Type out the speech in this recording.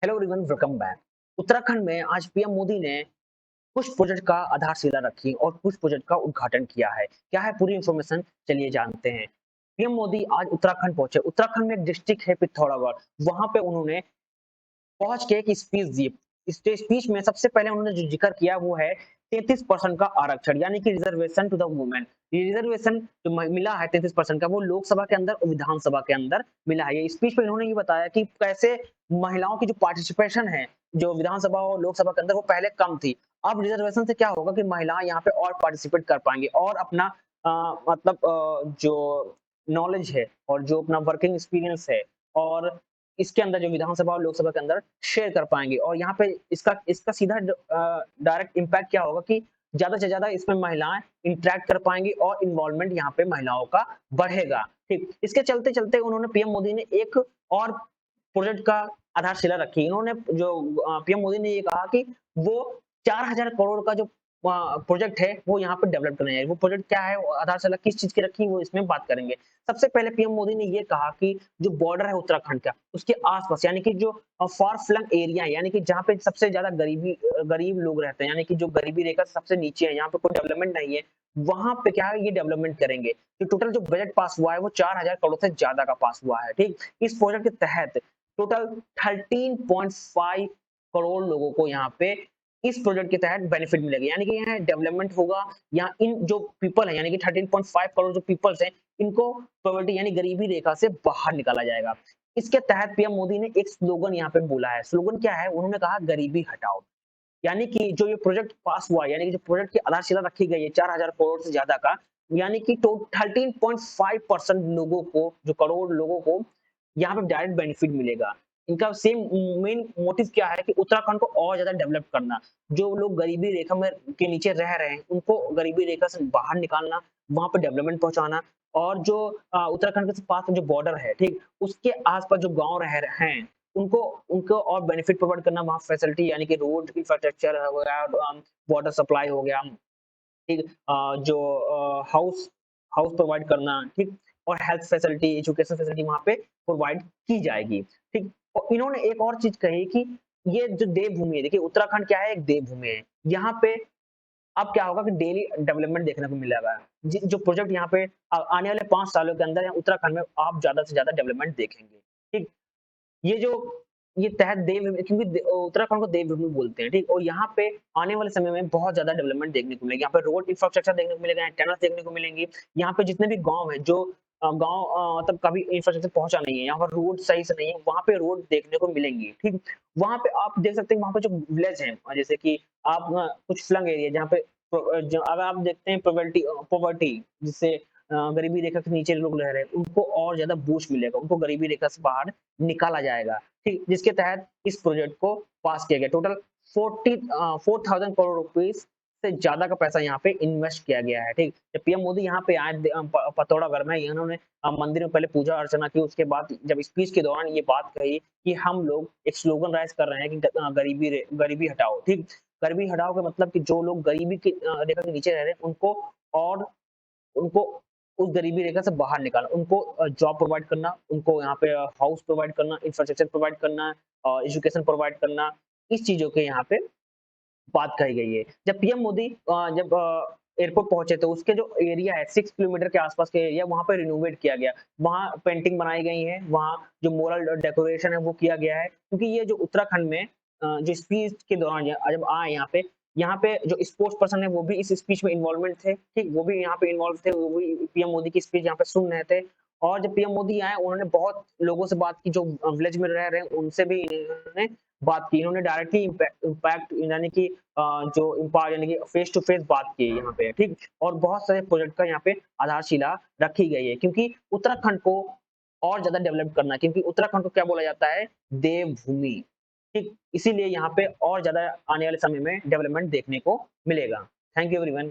Hello everyone, welcome back. Uttarakhand में आज PM Modi ने कुछ प्रोजेक्ट का आधारशिला रखी और कुछ प्रोजेक्ट का उद्घाटन किया है। क्या है पूरी इन्फॉर्मेशन, चलिए जानते हैं। पीएम मोदी आज उत्तराखंड पहुंचे। उत्तराखंड में एक डिस्ट्रिक्ट है पिथौरागढ़, वहां पे उन्होंने पहुंच के एक स्पीच दी। इस स्पीच में सबसे पहले उन्होंने जो जिक्र किया वो है 33% का आरक्षण, यानी कि रिजर्वेशन टू द वुमेन। ये रिजर्वेशन जो मिला है 33% का, वो लोकसभा के अंदर और विधानसभा के अंदर मिला है। ये स्पीच में इन्होंने ये बताया कि कैसे महिलाओं की जो पार्टिसिपेशन है जो विधानसभा और लोकसभा के अंदर, वो पहले कम थी। अब रिजर्वेशन से क्या होगा कि महिलाएं यहाँ पे और पार्टिसिपेट कर पाएंगी और अपना मतलब जो नॉलेज है और जो अपना वर्किंग एक्सपीरियंस है और इसके अंदर जो विधानसभा और लोकसभा के अंदर शेयर कर पाएंगे। और यहाँ पे इसका इसका सीधा डायरेक्ट इम्पैक्ट क्या होगा कि ज्यादा से ज्यादा इसमें महिलाएं इंटरेक्ट कर पाएंगी और इन्वॉल्वमेंट यहाँ पे महिलाओं का बढ़ेगा। ठीक, इसके चलते चलते उन्होंने पीएम मोदी ने एक और प्रोजेक्ट का आधारशिला रखी। इन्होंने जो पीएम मोदी ने ये कहा कि वो 4000 करोड़ का जो प्रोजेक्ट है वो यहाँ पे डेवलप करना है। वो प्रोजेक्ट क्या है, आधारशिला किस चीज की रखी, वो इसमें बात करेंगे। सबसे पहले पीएम मोदी ने ये कहा कि जो बॉर्डर है उत्तराखंड का, उसके आसपास यानी कि जो फार फ्लंग एरिया है, यानी कि जहाँ पे सबसे ज्यादा गरीब लोग रहते हैं, यानी कि जो गरीबी रेखा से सबसे नीचे है, यहाँ पे कोई डेवलपमेंट नहीं है, वहां पे क्या है ये डेवलपमेंट करेंगे। तो टोटल जो बजट पास हुआ है वो 4000 करोड़ से ज्यादा का पास हुआ है। ठीक, इस प्रोजेक्ट के तहत टोटल 13.5 करोड़ लोगों को यहाँ पे इस प्रोजेक्ट के तहत बेनिफिट मिलेगा, यानी कि यहाँ डेवलपमेंट होगा। यहाँ इन जो पीपल है, यानी कि 13.5 करोड़ जो पीपल्स हैं, इनको पॉवर्टी यानी गरीबी रेखा से बाहर निकाला जाएगा। इसके तहत पीएम मोदी ने एक स्लोगन यहाँ पे बोला है। स्लोगन क्या है, उन्होंने कहा गरीबी हटाओ। यानी कि जो ये प्रोजेक्ट पास हुआ, यानी कि जो प्रोजेक्ट की आधारशिला रखी गई है 4000 करोड़ से ज्यादा का, यानी कि 13.5% लोगों को, जो करोड़ लोगों को यहाँ पे डायरेक्ट बेनिफिट मिलेगा। इनका सेम मेन मोटिव क्या है कि उत्तराखंड को और ज्यादा डेवलप करना। जो लोग गरीबी रेखा में के नीचे रह रहे हैं, उनको गरीबी रेखा से बाहर निकालना, वहां पे डेवलपमेंट पहुंचाना। और जो उत्तराखंड के पास में जो बॉर्डर है, ठीक, उसके आसपास जो गांव रह रहे हैं, उनको उनको और बेनिफिट प्रोवाइड करना, वहाँ फैसिलिटी यानी कि रोड इंफ्रास्ट्रक्चर हो गया, वाटर सप्लाई हो गया, ठीक, जो हाउस हाउस प्रोवाइड करना, ठीक, और हेल्थ फैसिलिटी, एजुकेशन फैसिलिटी वहाँ पे प्रोवाइड की जाएगी। ठीक, और इन्होंने एक और चीज कही कि ये जो देवभूमि है, देखिए उत्तराखंड क्या है, एक देवभूमि है। यहाँ पे अब क्या होगा कि डेली डेवलपमेंट देखने को मिलेगा। जो प्रोजेक्ट यहाँ पे आने वाले 5 सालों के अंदर उत्तराखंड में आप ज्यादा से ज्यादा डेवलपमेंट देखेंगे। ठीक, ये जो ये तहत देवभूमि, क्योंकि उत्तराखंड को देवभूमि बोलते हैं, ठीक, और यहाँ पे आने वाले समय में बहुत ज्यादा डेवलपमेंट देखने को मिलेगी। यहाँ पे रोड इंफ्रास्ट्रक्चर देखने को मिलेगा, टनल देखने को मिलेंगी। यहाँ पे जितने भी गांव है, जो गांव मतलब कभी इंफ्रास्ट्रक्चर पहुंचा नहीं है, यहाँ पर रोड सही से नहीं है, वहां पे रोड देखने को मिलेंगी। ठीक, वहां पे आप देख सकते हैं, वहां पे जो विलेज है, जैसे कि आप कुछ फ्लंग एरिया जहाँ पे अगर आप देखते हैं पॉवर्टी पॉवर्टी जिससे गरीबी रेखा के नीचे लोग रह रहे हैं, उनको और ज्यादा बूस्ट मिलेगा, उनको गरीबी रेखा से बाहर निकाला जाएगा। ठीक, जिसके तहत इस प्रोजेक्ट को पास किया गया। टोटल 4000 करोड़ रुपीस से ज्यादा का पैसा यहाँ पे इन्वेस्ट किया गया है। ठीक, जब पीएम मोदी यहाँ पे आए पिथौरागढ़ में, इन्होंने मंदिर में पहले पूजा अर्चना की, उसके बाद जब स्पीच के दौरान ये बात कही कि हम लोग एक स्लोगन राइज कर रहे हैं कि गरीबी हटाओ। ठीक, गरीबी हटाओ का मतलब कि जो लोग गरीबी की रेखा के नीचे रह रहे हैं, और उनको उस गरीबी रेखा से बाहर निकालना, उनको जॉब प्रोवाइड करना, उनको यहाँ पे हाउस प्रोवाइड करना, इंफ्रास्ट्रक्चर प्रोवाइड करना, एजुकेशन प्रोवाइड करना, इस चीजों के यहाँ पे बात कही गई है। जब पीएम मोदी जब एयरपोर्ट पहुंचे, तो उसके जो एरिया है 6 किलोमीटर के आसपास के एरिया, वहां पे रिनोवेट किया गया। वहां पेंटिंग बनाई गई है, वहां जो मोरल डेकोरेशन है वो किया गया है, क्योंकि ये जो उत्तराखंड में जो स्पीच के दौरान जब आए यहाँ पे जो स्पोर्ट्स पर्सन है वो भी इस स्पीच में इन्वॉल्वमेंट थे। ठीक, वो भी यहाँ पे इन्वॉल्व थे, वो भी पीएम मोदी की स्पीच यहाँ पे सुन रहे थे। और जब पीएम मोदी आए, उन्होंने बहुत लोगों से बात की, जो विलेज में रह रहे हैं उनसे भी इन्होंने बात की। इन्होंने डायरेक्टली इम्पैक्ट यानी कि जो इम्पायर यानी कि फेस टू फेस बात की यहाँ पे। ठीक, और बहुत सारे प्रोजेक्ट का यहाँ पे आधारशिला रखी गई है, क्योंकि उत्तराखंड को और ज्यादा डेवलप करना है, क्योंकि उत्तराखंड को क्या बोला जाता है, देवभूमि। ठीक, इसीलिए यहाँ पे और ज्यादा आने वाले समय में डेवलपमेंट देखने को मिलेगा। Thank you everyone.